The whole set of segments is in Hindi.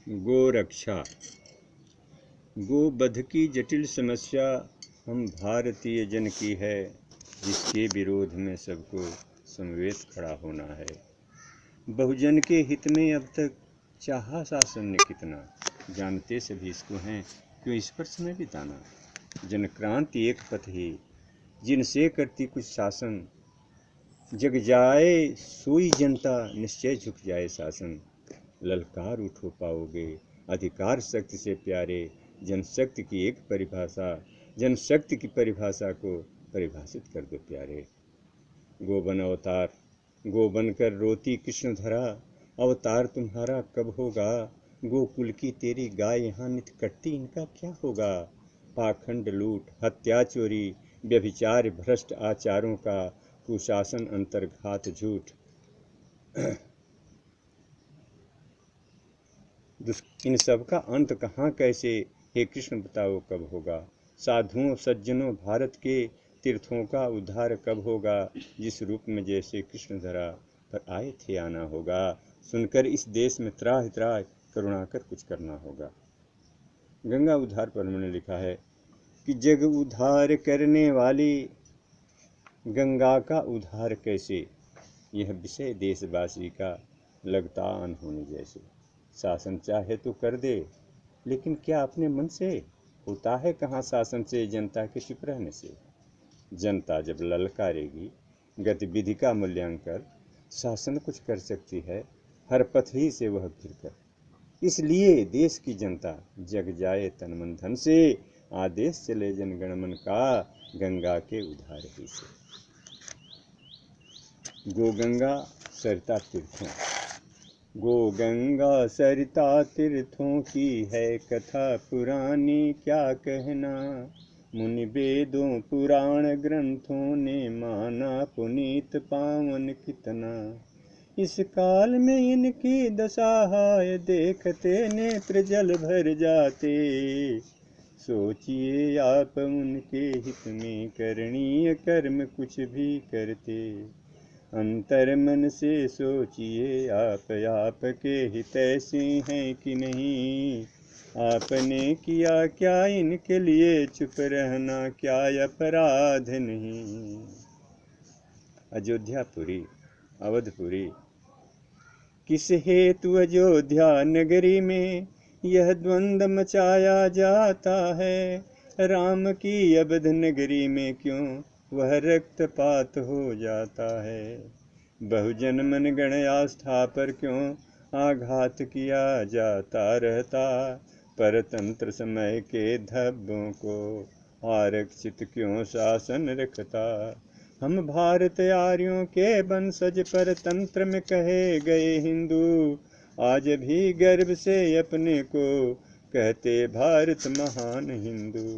गोरक्षा। गोवध की जटिल समस्या हम भारतीय जन की है, जिसके विरोध में सबको समवेत खड़ा होना है। बहुजन के हित में अब तक चाहा शासन ने कितना, जानते सभी इसको हैं, क्यों इस पर समय बिताना। जनक्रांति एक पथ ही, जिनसे करती कुछ शासन, जग जाए सोई जनता, निश्चय झुक जाए शासन। ललकार उठो पाओगे अधिकार शक्ति से प्यारे, जनशक्ति की एक परिभाषा, जनशक्ति की परिभाषा को परिभाषित कर दो प्यारे। गोबन अवतार, गो बनकर रोती कृष्ण धरा, अवतार तुम्हारा कब होगा। गोकुल की तेरी गाय यहाँ नित कटती, इनका क्या होगा। पाखंड लूट हत्या चोरी व्यभिचार भ्रष्ट आचारों का, कुशासन अंतर्घात झूठ, इन सब का अंत कहाँ कैसे, हे कृष्ण बताओ कब होगा। साधुओं सज्जनों भारत के तीर्थों का उद्धार कब होगा, जिस रूप में जैसे कृष्ण धरा पर आए थे आना होगा। सुनकर इस देश में त्राह त्राह करुणा कर कुछ करना होगा। गंगा उद्धार पर उन्होंने लिखा है कि जग उद्धार करने वाली गंगा का उद्धार कैसे, यह विषय देशवासी का लगता अनहोनी जैसे। शासन चाहे तो कर दे, लेकिन क्या अपने मन से, होता है कहाँ शासन से जनता के चुप रहने से। जनता जब ललकारेगी गतिविधि का मूल्यांकन, शासन कुछ कर सकती है हर पथ ही से वह घिरकर। इसलिए देश की जनता जग जाए तन मन धन से, आदेश चले जनगण मन का, गंगा के उद्धार ही से। गो गंगा सरिता तीर्थों। गो गंगा सरिता तीर्थों की है कथा पुरानी, क्या कहना। मुनि वेदों पुराण ग्रंथों ने माना, पुनीत पावन कितना। इस काल में इनकी दशा हाय, देखते नेत्र जल भर जाते। सोचिए आप उनके हित में, करणीय कर्म कुछ भी करते। अंतर मन से सोचिए आप के हित ऐसे हैं कि नहीं। आपने किया क्या इनके लिए, चुप रहना क्या अपराध नहीं। अयोध्यापुरी अवधपुरी। किस हेतु अयोध्या नगरी में यह द्वंद्व मचाया जाता है। राम की अवध नगरी में क्यों वह रक्तपात हो जाता है। बहुजन मन गण आस्था पर क्यों आघात किया जाता रहता। परतंत्र समय के धब्बों को आरक्षित क्यों शासन रखता। हम भारत आर्यों के वंशज परतंत्र में कहे गए हिंदू, आज भी गर्व से अपने को कहते भारत महान हिंदू।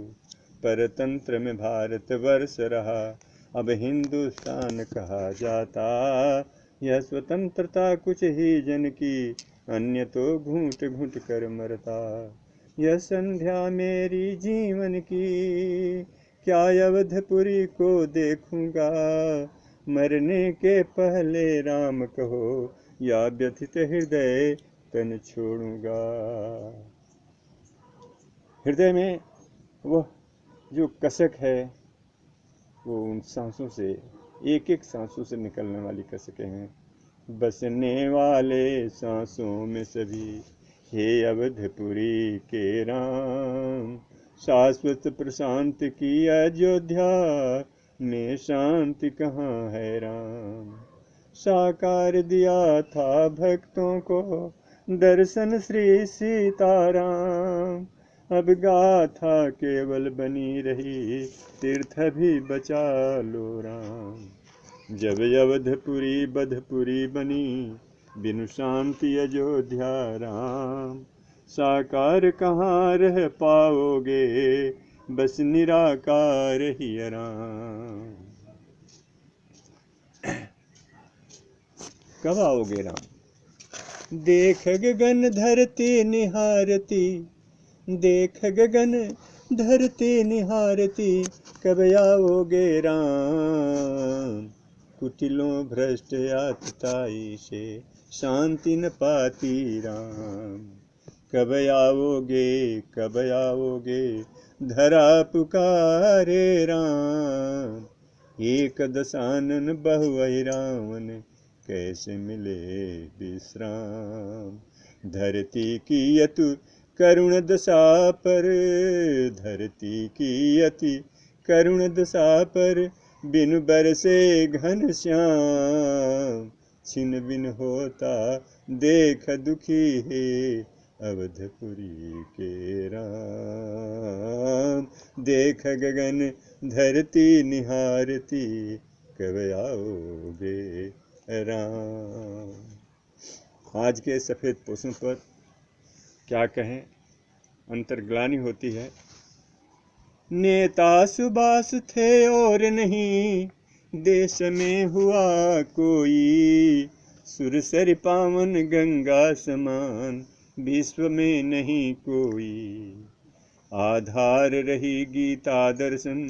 परतंत्र में भारत वर्ष रहा, अब हिंदुस्तान कहा जाता। यह स्वतंत्रता कुछ ही जन की, अन्य तो घूंट घूंट कर मरता। यह संध्या मेरी जीवन की, क्या अवधपुरी को देखूंगा। मरने के पहले राम कहो, या व्यथित हृदय तन छोड़ूंगा। हृदय में वह जो कसक है, वो उन सांसों से, एक एक सांसों से निकलने वाली कसकें हैं। बसने वाले सांसों में सभी, हे अवधपुरी के राम। शाश्वत प्रशांत की अयोध्या में शांति कहाँ है राम। साकार दिया था भक्तों को दर्शन श्री सीताराम। अब गाथा केवल बनी रही, तीर्थ भी बचा लो राम। जब अवधपुरी बधपुरी बनी, बिनु शांति अयोध्या राम। साकार कहाँ रह पाओगे, बस निराकार ही राम। कब आओगे राम। देख गगन धरती निहारती, देख गगन धरती निहारती, कब आओगे राम। कुटिलों भ्रष्ट आतताई से शांति न पाती राम। कब आओगे कब आओगे धरा पुकारे राम। एक दशानन बहु रावण कैसे मिले विश्राम। धरती की अतु करुण दशा पर, धरती की अति करुण दशा पर बिनु बरसे घन श्याम। छिन बिन होता देख दुखी है अवधपुरी के राम। देख गगन धरती निहारती कब आओगे राम। आज के सफ़ेद पोषों पर क्या कहें, अंतर्ग्लानि होती है। नेता सुभाष थे और नहीं देश में हुआ कोई। सुरसर पावन गंगा समान विश्व में नहीं कोई। आधार रही गीता दर्शन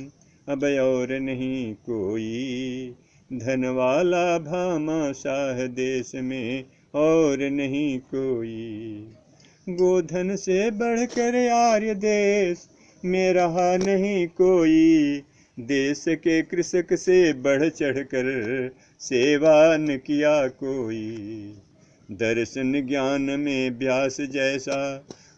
अब और नहीं कोई। धन वाला भामाशाह देश में और नहीं कोई। गोधन से बढ़कर आर्य देश में रहा नहीं कोई। देश के कृषक से बढ़ चढ़कर सेवा न किया कोई। दर्शन ज्ञान में व्यास जैसा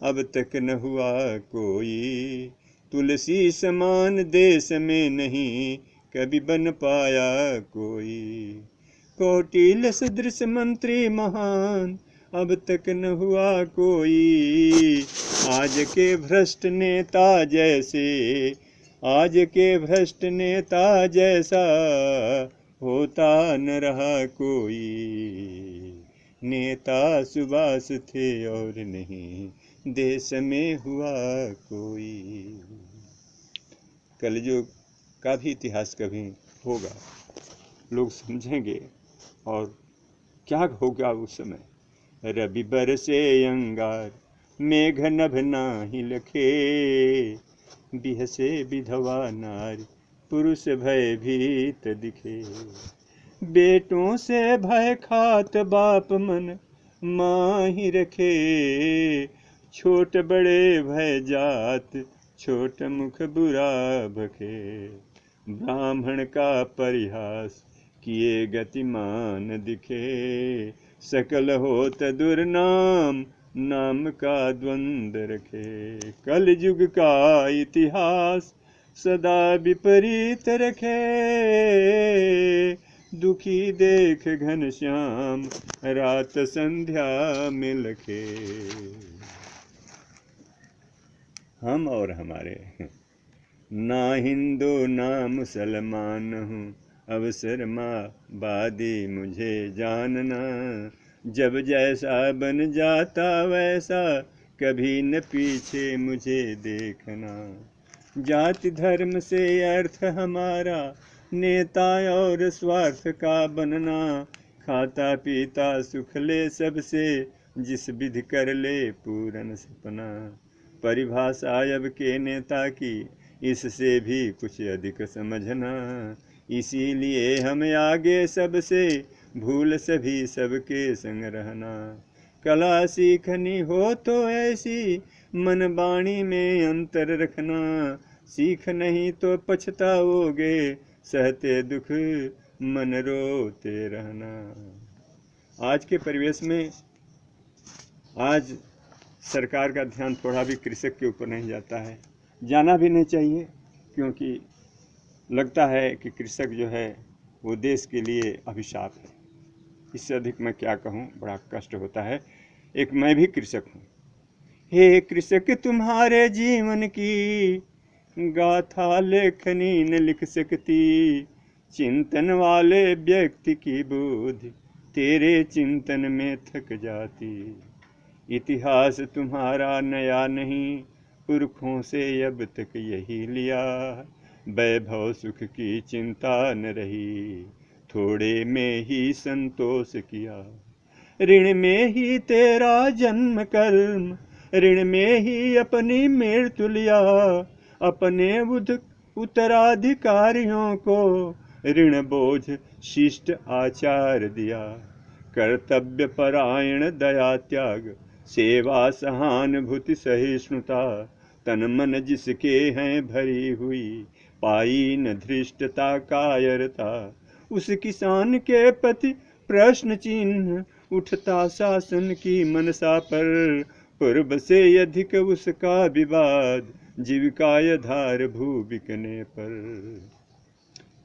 अब तक न हुआ कोई। तुलसी समान देश में नहीं कभी बन पाया कोई। कौटिल्य सदृश मंत्री महान अब तक न हुआ कोई। आज के भ्रष्ट नेता जैसे, आज के भ्रष्ट नेता जैसा होता न रहा कोई। नेता सुभाष थे और नहीं देश में हुआ कोई। कलयुग का भी इतिहास कभी होगा, लोग समझेंगे और क्या होगा उस समय। रवि बरसे अंगार मेघ नभ नाही लखे। बिहसे विधवा नारी पुरुष भय भीत दिखे। बेटों से भय खात बाप मन माही रखे। छोट बड़े भय जात छोट मुख बुरा भखे। ब्राह्मण का परिहास किए गतिमान दिखे। सकल होत दुर्नाम नाम का द्वंद रखे। कल युग का इतिहास सदा विपरीत रखे। दुखी देख घनश्याम रात संध्या में लखे। हम और हमारे, ना हिंदू ना मुसलमान हूँ अवसर माबादी मुझे जानना। जब जैसा बन जाता वैसा कभी न पीछे मुझे देखना। जाति धर्म से अर्थ हमारा नेता और स्वार्थ का बनना। खाता पीता सुख ले सबसे जिस विधि कर ले पूरन सपना। परिभाषा अब के नेता की इससे भी कुछ अधिक समझना। इसीलिए हम आगे सबसे भूल सभी सबके संग रहना। कला सीखनी हो तो ऐसी मन वाणी में अंतर रखना। सीख नहीं तो पछताओगे सहते दुख मन रोते रहना। आज के परिवेश में आज सरकार का ध्यान थोड़ा भी कृषक के ऊपर नहीं जाता है। जाना भी नहीं चाहिए, क्योंकि लगता है कि कृषक जो है वो देश के लिए अभिशाप है। इससे अधिक मैं क्या कहूँ, बड़ा कष्ट होता है। एक मैं भी कृषक हूँ। हे कृषक तुम्हारे जीवन की गाथा लेखनी न लिख सकती। चिंतन वाले व्यक्ति की बुद्धि तेरे चिंतन में थक जाती। इतिहास तुम्हारा नया नहीं, पुरखों से अब तक यही लिया। वैभव सुख की चिंता न रही, थोड़े में ही संतोष किया। ऋण में ही तेरा जन्म कर्म, ऋण में ही अपनी मृत्यु लिया। अपने उत्तराधिकारियों को ऋण बोझ शिष्ट आचार दिया। कर्तव्य परायण दया त्याग, सेवा सहानुभूति सहिष्णुता, तन मन जिसके हैं भरी हुई, पाई न धृष्टता कायरता। उस किसान के प्रति प्रश्न चिन्ह उठता शासन की मनसा पर, पूर्व से अधिक उसका विवाद, जीविका धार भू बिकने पर।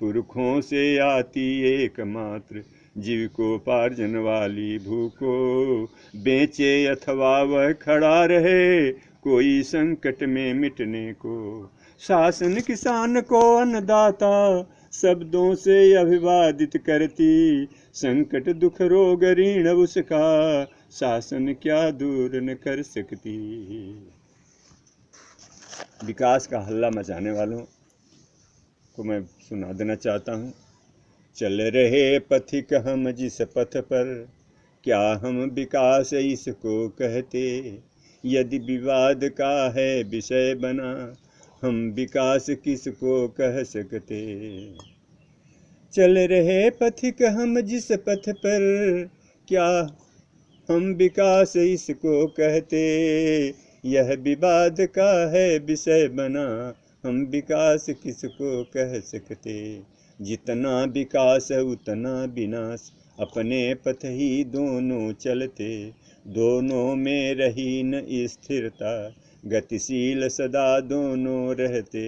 पुरखों से आती एकमात्र जीविकोपार्जन वाली भू को, बेचे अथवा वह खड़ा रहे कोई संकट में मिटने को। शासन किसान को अन्नदाता शब्दों से अभिवादित करती, संकट दुख रोग ऋण उसका शासन क्या दूर न कर सकती। विकास का हल्ला मचाने वालों को मैं सुना देना चाहता हूँ। चल रहे पथिक हम जिस पथ पर, क्या हम विकास इसको कहते। यदि विवाद का है विषय बना, हम विकास किसको कह सकते। चल रहे पथिक हम जिस पथ पर, क्या हम विकास इसको कहते। यह विवाद का है विषय बना, हम विकास किसको कह सकते। जितना विकास उतना विनाश, अपने पथ ही दोनों चलते। दोनों में रही न स्थिरता, गतिशील सदा दोनों रहते।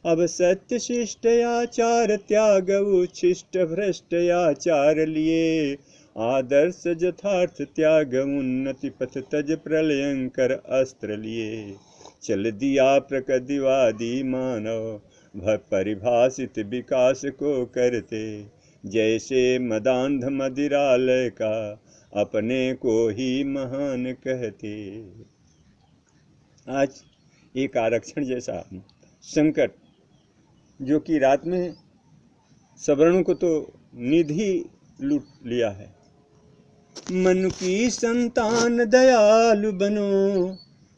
अब सत्य शिष्ट आचार त्याग, उच्छिष्ट भ्रष्ट आचार लिए। आदर्श यथार्थ त्याग, उन्नति पथ तज प्रलयंकर अस्त्र लिए। चल दिया प्रकृतिवादी मानव, परिभाषित विकास को करते। जैसे मदांध मदिरालय का, अपने को ही महान कहते। आज एक आरक्षण जैसा संकट, जो कि रात में सवर्णों को तो निधि लूट लिया है। मन की संतान दयालु बनो,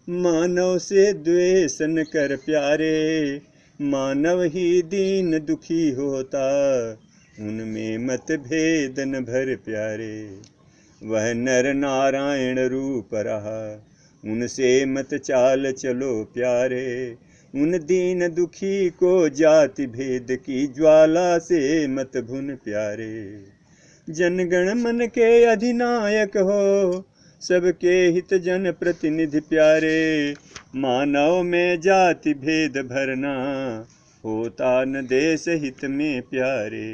मानव से द्वेष न कर प्यारे। मानव ही दीन दुखी होता, उनमें मत भेद न भर प्यारे। वह नर नारायण रूप रहा, उनसे मत चाल चलो प्यारे। उन दीन दुखी को जाति भेद की ज्वाला से मत भुन प्यारे। जनगण मन के अधिनायक हो, सबके हित जन प्रतिनिधि प्यारे। मानव में जाति भेद भरना, होता न देश हित में प्यारे।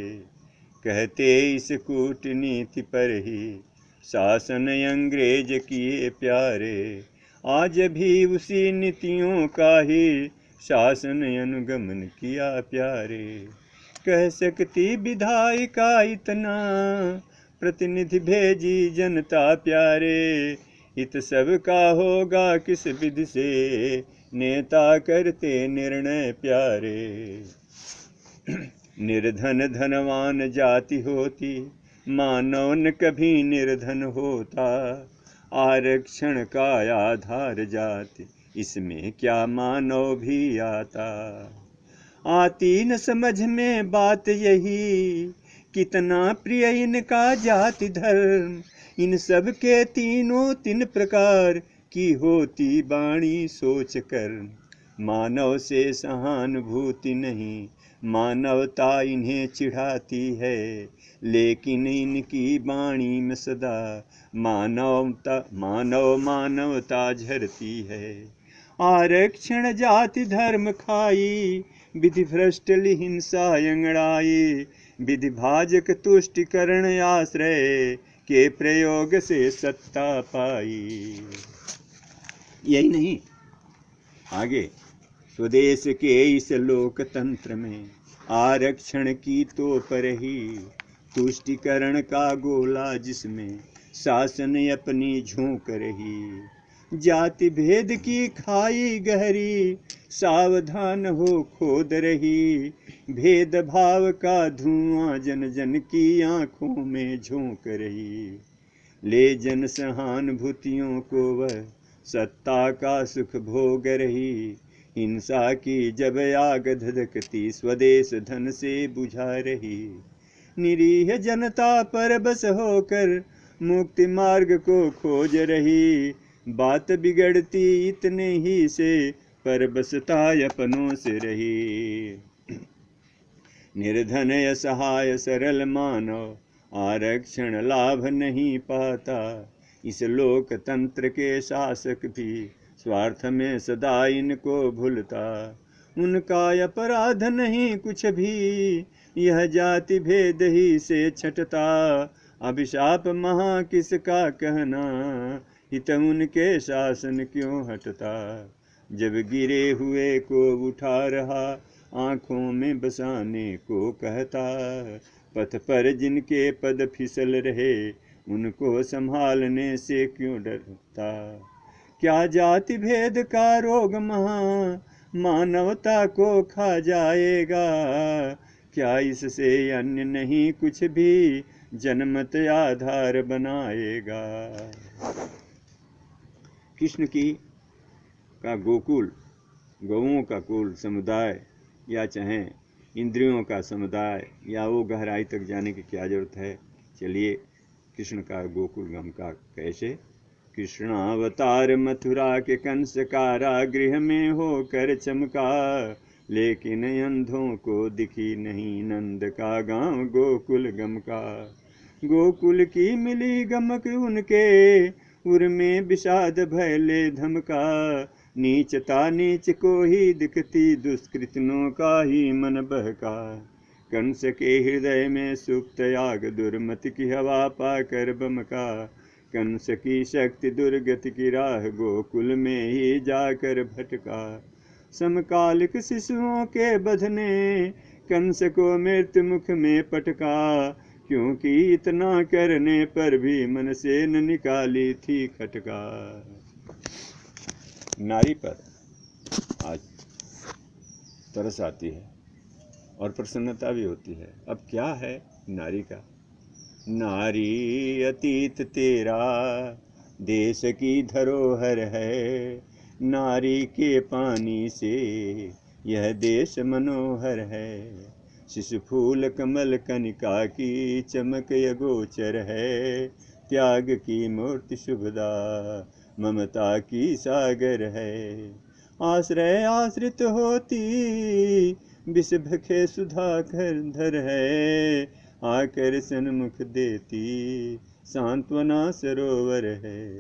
कहते इस कूटनीति पर ही, शासन अंग्रेज किए प्यारे। आज भी उसी नीतियों का ही, शासन अनुगमन किया प्यारे। कह सकती विधायिका इतना, प्रतिनिधि भेजी जनता प्यारे। हित सबका होगा किस विधि से, नेता करते निर्णय प्यारे। निर्धन धनवान जाति होती, मानव न कभी निर्धन होता। आरक्षण का आधार जाति, इसमें क्या मानव भी आता। आती न समझ में बात यही, कितना प्रिय इनका जाति धर्म। इन सब के तीनों तीन प्रकार की होती वाणी सोच कर। मानव से सहानुभूति नहीं, मानवता इन्हें चिढ़ाती है। लेकिन इनकी वाणी में सदा मानवता झरती है। आरक्षण जाति धर्म खाई, विधि भ्रष्ट हिंसा अंगड़ाई। विधि भाजक तुष्टिकरण आश्रय, के प्रयोग से सत्ता पाई। यही नहीं, आगे स्वदेश के इस लोकतंत्र में, आरक्षण की तो पर ही। तुष्टिकरण का गोला जिसमें, शासन अपनी झोंक रही। जाति भेद की खाई गहरी, सावधान हो खोद रही। भेदभाव का धुआं जन जन की आंखों में झोंक रही। ले जन सहानुभूतियों को वह, सत्ता का सुख भोग रही। हिंसा की जब आग धधकती, स्वदेश धन से बुझा रही। निरीह जनता पर बस होकर मुक्ति मार्ग को खोज रही। बात बिगड़ती इतने ही से पर बसता अपनों से रही। निर्धन असहाय सरल मानव आरक्षण लाभ नहीं पाता। इस लोकतंत्र के शासक भी स्वार्थ में सदा इनको भूलता। उनका अपराध नहीं कुछ भी, यह जाति भेद ही से छटता। अभिशाप महा किसका कहना, हित उनके शासन क्यों हटता। जब गिरे हुए को उठा रहा, आँखों में बसाने को कहता। पथ पर जिनके पद फिसल रहे, उनको संभालने से क्यों डरता। क्या जाति भेद का रोग महा मानवता को खा जाएगा। क्या इससे अन्य नहीं कुछ भी जनमत आधार बनाएगा। कृष्ण की का गोकुल, गौओं का कुल समुदाय, या चाहे इंद्रियों का समुदाय, या वो गहराई तक जाने की क्या जरूरत है। चलिए कृष्ण का गोकुल गम का कैसे। कृष्णावतार मथुरा के कंस कारागृह में होकर चमका। लेकिन अंधों को दिखी नहीं नंद का गांव गोकुल गम का। गोकुल की मिली गमक उनके उर में विषाद भयले धमका। नीचता नीच को ही दिखती दुष्कृतनों का ही मन बहका। कंस के हृदय में सुप्त आग दुर्मति की हवा पाकर बमका। कंस की शक्ति दुर्गति की राह गोकुल में ही जाकर भटका। समकालिक शिशुओं के बधने कंस को मृत्यु मुख में पटका। क्योंकि इतना करने पर भी मन से न निकाली थी खटका। नारी पर आज तरस आती है और प्रसन्नता भी होती है। अब क्या है नारी का। नारी अतीत तेरा देश की धरोहर है। नारी के पानी से यह देश मनोहर है। शिशु फूल कमल कनिका की चमक अगोचर है। त्याग की मूर्ति शुभदा ममता की सागर है। आश्रय आश्रित होती विष भखे सुधाकर धर है। आकर सन्मुख देती सांत्वना सरोवर है।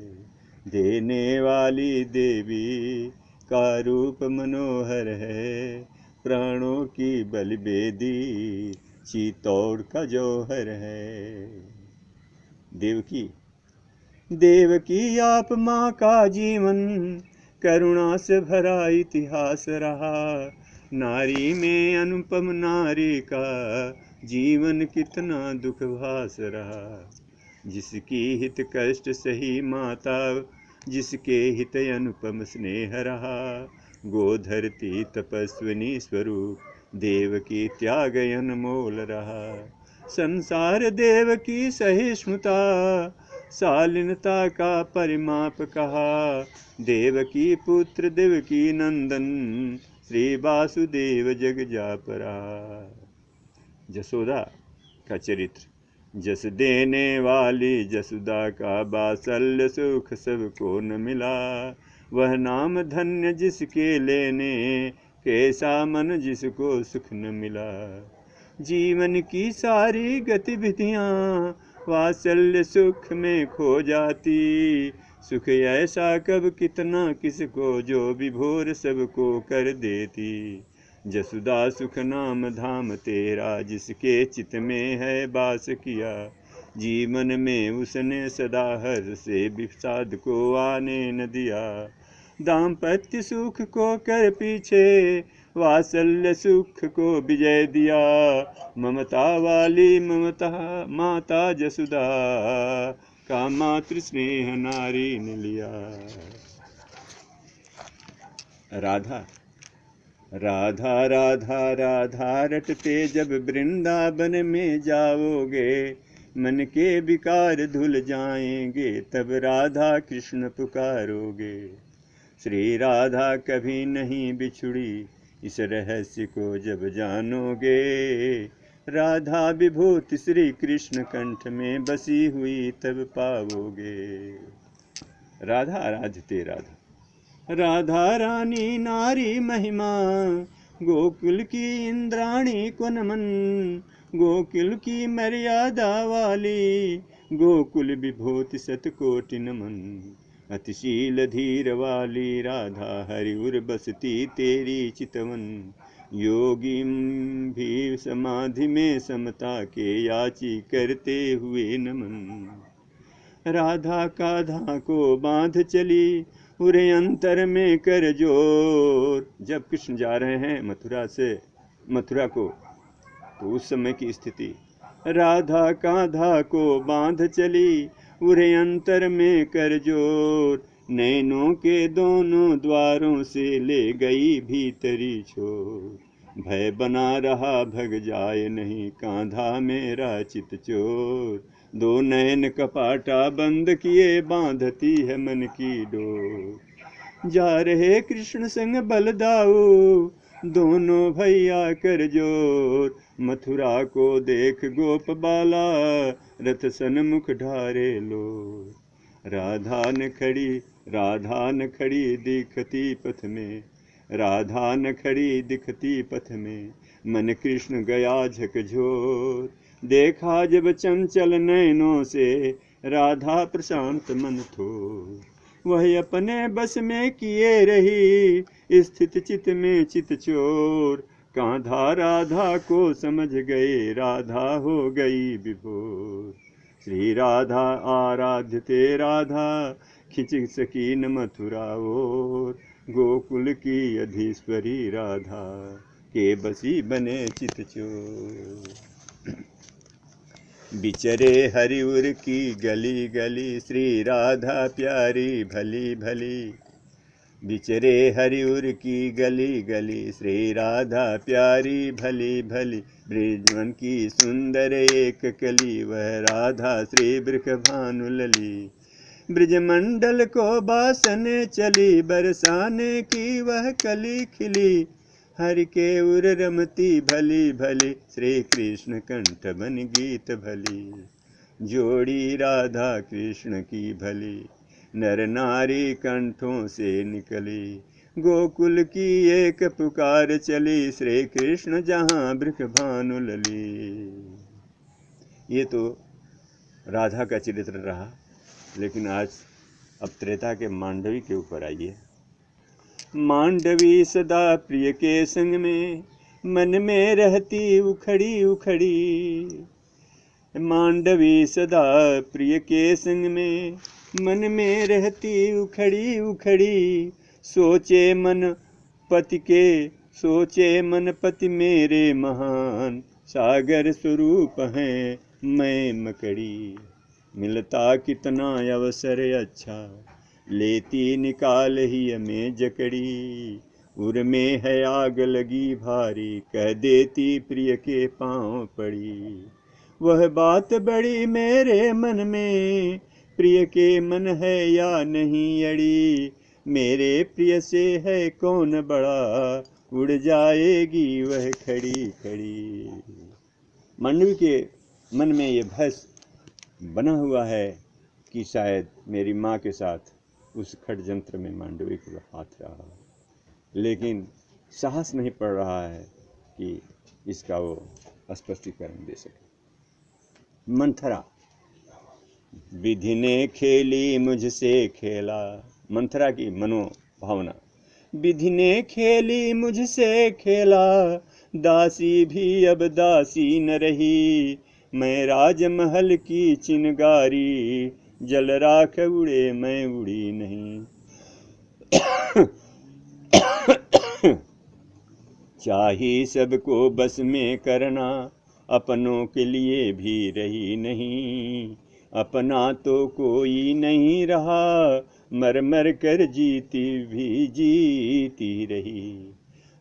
देने वाली देवी का रूप मनोहर है। प्राणों की बलिवेदी चित्तौड़ का जौहर है। देवकी देवकी आप माँ का जीवन करुणा से भरा इतिहास रहा। नारी में अनुपम नारी का जीवन कितना दुख भास रहा। जिसकी हित कष्ट सही माता, जिसके हित अनुपम स्नेह रहा। गोधरती तपस्विनी स्वरूप देवकी त्याग अनमोल रहा। संसार देवकी सहिष्णुता शालीनता का परिमाप कहा। देवकी पुत्र देवकी नंदन श्री वासुदेव जग जापरा। जसोदा का चरित्र। जस देने वाली जसुदा का बात्सल्य सुख सबको न मिला। वह नाम धन्य जिसके लेने कैसा मन जिसको सुख न मिला। जीवन की सारी गतिविधियाँ वात्सल्य सुख में खो जाती। सुख ऐसा कब कितना किसको जो विभोर सबको कर देती। जसुदा सुख नाम धाम तेरा जिसके चित में है वास किया। जीवन में उसने सदा हर से विषाद को आने न दिया। दाम्पत्य सुख को कर पीछे वात्सल्य सुख को विजय दिया। ममता वाली ममता माता जसुदा का मातृ स्नेह नारी ने लिया। राधा राधा राधा राधा रटते जब वृंदावन में जाओगे। मन के विकार धुल जाएंगे तब राधा कृष्ण पुकारोगे। श्री राधा कभी नहीं बिछुड़ी इस रहस्य को जब जानोगे। राधा विभूति श्री कृष्ण कंठ में बसी हुई तब पाओगे। राधा आराध्यते राधा, राधा रानी नारी महिमा, गोकुल की इंद्राणी को नमन, गोकुल की मर्यादा वाली, गोकुल विभूति सतकोटि नमन। अतिशील धीर वाली राधा हरि उर बसती तेरी चितवन, योगी भी समाधि में समता के याची करते हुए नमन। राधा काधा को बांध चली उरे अंतर में कर जोर। जब कृष्ण जा रहे हैं मथुरा से मथुरा को, तो उस समय की स्थिति, राधा काधा को बांध चली उरे अंतर में कर जोर, नैनों के दोनों द्वारों से ले गई भीतरी छोर। भय बना रहा भग जाए नहीं कांधा मेरा चित चोर, दो नयन कपाटा बंद किए बांधती है मन की डोर। जा रहे कृष्ण संग बलदाऊ दोनों भैया कर जोर, मथुरा को देख गोप बाला रथ सन्मुख ढारे लो। राधा न खड़ी दिखती पथ में, राधा न खड़ी दिखती पथ में, मन कृष्ण गया झकझोर। देखा जब चंचल नयनों से राधा प्रशांत मन थोर, वह अपने बस में किए रही स्थित चित में चित चोर। कांधा राधा को समझ गए राधा हो गई विभोर। श्री राधा आराध्य ते राधा खिंच सकी न मथुरा ओर, गोकुल की अधीश्वरी राधा के बसी बने चित चोर। बिचरे हरिउर की गली गली श्री राधा प्यारी भली भली, बिचरे हरिउर की गली गली श्री राधा प्यारी भली भली। ब्रिजवन की सुंदर एक कली वह राधा श्री वृख भानु लली, ब्रिजमंडल को बासन चली बरसाने की वह कली खिली। हरि के उर रमती भली भली श्री कृष्ण कंठ बन गीत भली, जोड़ी राधा कृष्ण की भली नर नारी कंठों से निकली। गोकुल की एक पुकार चली श्री कृष्ण जहाँ वृख भानु लली। ये तो राधा का चरित्र रहा, लेकिन आज अब त्रेता के मांडवी के ऊपर आइए। मांडवी सदा प्रिय के संग में मन में रहती उखड़ी उखड़ी, मांडवी सदा प्रिय के संग में मन में रहती उखड़ी उखड़ी। सोचे मन पति मेरे महान, सागर स्वरूप हैं मैं मकड़ी। मिलता कितना अवसर अच्छा, लेती निकाल ही में जकड़ी। उर में है आग लगी भारी, कह देती प्रिय के पाँव पड़ी। वह बात बड़ी मेरे मन में, प्रिय के मन है या नहीं अड़ी। मेरे प्रिय से है कौन बड़ा, उड़ जाएगी वह खड़ी खड़ी। मांडवी के मन में ये भय बना हुआ है कि शायद मेरी माँ के साथ उस षड्यंत्र में मांडवी का हाथ रहा, लेकिन साहस नहीं पड़ रहा है कि इसका वो स्पष्टीकरण दे सके। मंथरा, विधि ने खेली मुझसे खेला, मंथरा की मनोभावना। विधि ने खेली मुझसे खेला, दासी भी अब दासी न रही। मैं राजमहल की चिनगारी, जल राख उड़े मैं उड़ी नहीं। चाही सबको बस में करना, अपनों के लिए भी रही नहीं। अपना तो कोई नहीं रहा, मर मर कर जीती भी जीती रही।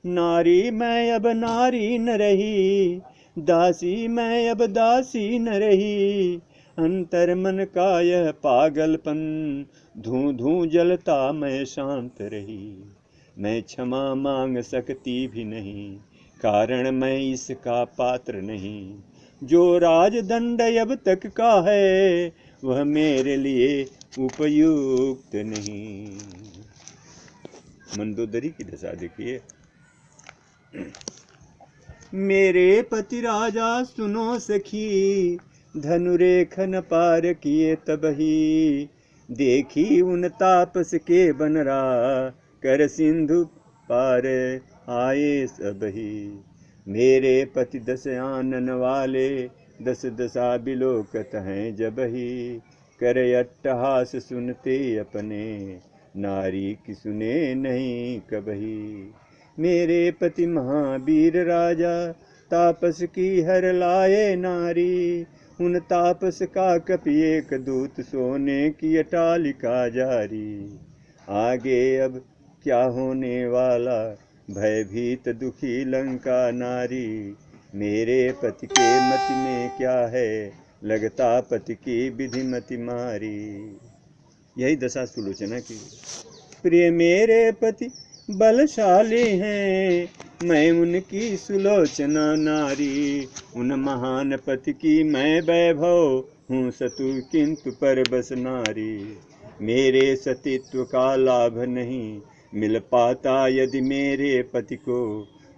नारी मैं अब नारी न रही, दासी मैं अब दासी न रही। अंतर मन का यह पागलपन, धूं धूं जलता मैं शांत रही। मैं क्षमा मांग सकती भी नहीं, कारण मैं इसका पात्र नहीं। जो राजदंड अब तक का है वह मेरे लिए उपयुक्त नहीं। मंदोदरी की दशा देखिए। मेरे पति राजा सुनो सखी, धनुरेखन पार किए तबही। देखी उन तापस के बनरा, कर सिंधु पार आए सबही। मेरे पति 10 आनन वाले, 10 दशा बिलोकत हैं जबही। कर अट्टहास सुनते अपने, नारी की सुने नहीं कबही। मेरे पति महावीर राजा, तापस की हर लाए नारी। उन तापस का कपि एक दूत, सोने की अटालिका जारी। आगे अब क्या होने वाला, भयभीत दुखी लंका नारी। मेरे पति के मति में क्या है, लगता पति की विधि मति मारी। यही दशा सुलोचना की। प्रिय मेरे पति बलशाली हैं, मैं उनकी सुलोचना नारी। उन महान पति की मैं वैभव हूँ सतु, किंतु परबस नारी। मेरे सतीत्व का लाभ नहीं मिल पाता, यदि मेरे पति को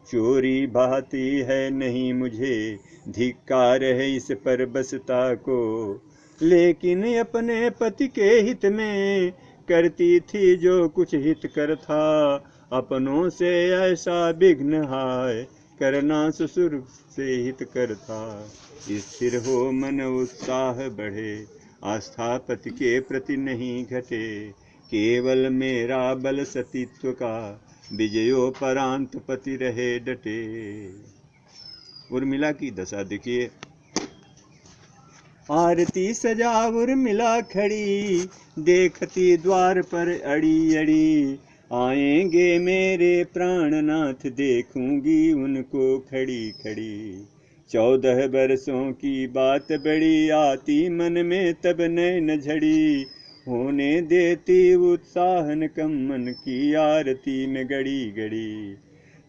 चोरी भाती है नहीं मुझे। धिक्कार है इस परबसता को, लेकिन अपने पति के हित में करती थी जो कुछ हित कर था। अपनों से ऐसा विघ्न हाय, करना ससुर से हित कर था। स्थिर हो मन उत्साह बढ़े, आस्था पति के प्रति नहीं घटे। केवल मेरा बल सतीत्व का, विजयोपरांत पति रहे डटे। उर्मिला की दशा देखिए। आरती सजा उर्मिला खड़ी, देखती द्वार पर अड़ी अड़ी। आएंगे मेरे प्राणनाथ, देखूंगी उनको खड़ी खड़ी। 14 बरसों की बात बड़ी आती मन में, तब नैन झड़ी। होने देती उत्साहन कम, मन की आरती में गड़ी गड़ी।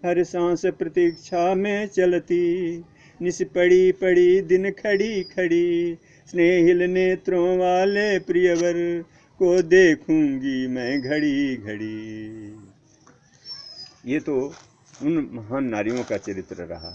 हर सांस प्रतीक्षा में चलती, निस पड़ी पड़ी दिन खड़ी खड़ी। स्नेहिल नेत्रों वाले प्रियवर को देखूंगी मैं घड़ी घड़ी। ये तो उन महान नारियों का चरित्र रहा।